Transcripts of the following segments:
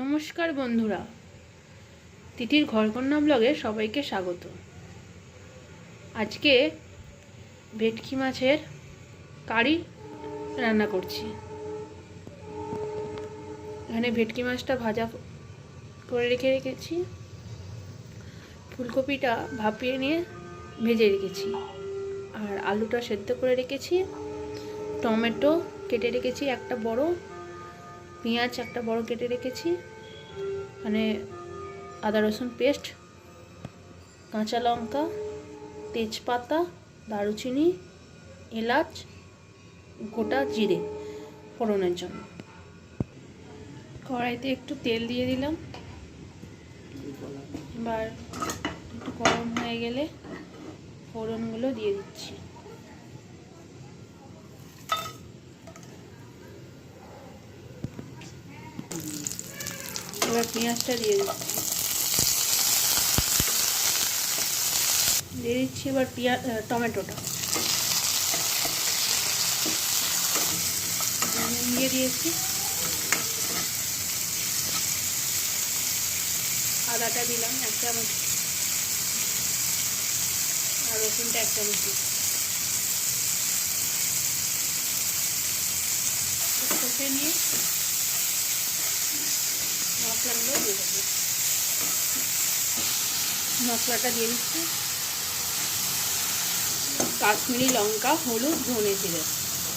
নমস্কার বন্ধুরা, তিথির ঘরকন্যা ব্লগে সবাইকে স্বাগত। আজকে ভেটকি মাছের কারি রান্না করছি। এখানে ভেটকি মাছটা ভাজা করে রেখেছি, ফুলকপিটা ভাপিয়ে নিয়ে ভেজে রেখেছি, আর আলুটা সেদ্ধ করে রেখেছি, টমেটো কেটে রেখেছি একটা বড়, পেঁয়াজ একটা বড় কেটে রেখেছি, মানে আদা রসুন পেস্ট, কাঁচা লঙ্কা, তেজপাতা, দারুচিনি, এলাচ, গোটা জিরে ফোড়নের জন্য। কড়াইতে একটু তেল দিয়ে দিলাম, এবার একটু গরম হয়ে গেলে ফোড়নগুলো দিয়ে দিচ্ছি। এবার পেঁয়াজটা দিয়ে দিচ্ছি, এবার টমেটোটা দিয়ে দিয়েছি, আদাটা দিলাম 1 চামচ, আর রসুনটা 1 চামচ কষে নিয়ে মশলাগুলো দিয়ে দেবো। মশলাটা দিয়ে দিচ্ছি কাশ্মীরি লঙ্কা, হলুদ, ধনে জিরে।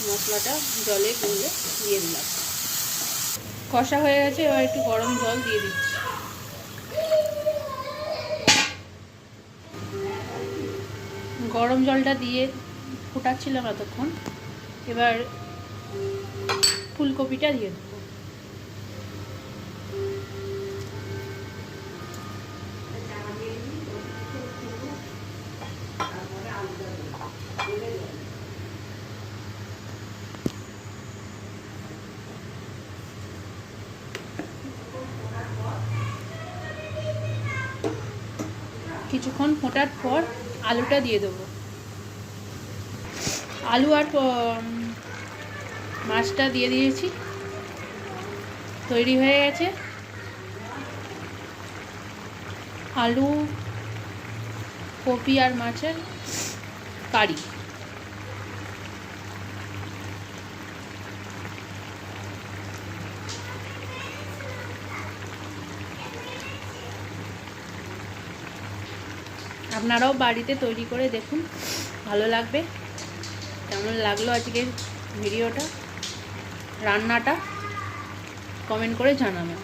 মশলাটা জলে গুলে দিয়ে দিলাম। কষা হয়ে গেছে, এবার একটু গরম জল দিয়ে দিচ্ছি। গরম জলটা দিয়ে ফোটাচ্ছিলাম এতক্ষণ, এবার ফুলকপিটা দিয়ে দেবো। কিছুক্ষণ ফোটার পর আলুটা দিয়ে দেবো। আলু আর মাছটা দিয়ে দিয়েছি, তৈরি হয়ে গেছে আলু, কপি আর মাছের কারি। আপনারাও বাড়িতে তৈরি করে দেখুন, ভালো লাগবে। কেমন লাগলো আজকের ভিডিওটা, রান্নাটা, কমেন্ট করে জানাবেন।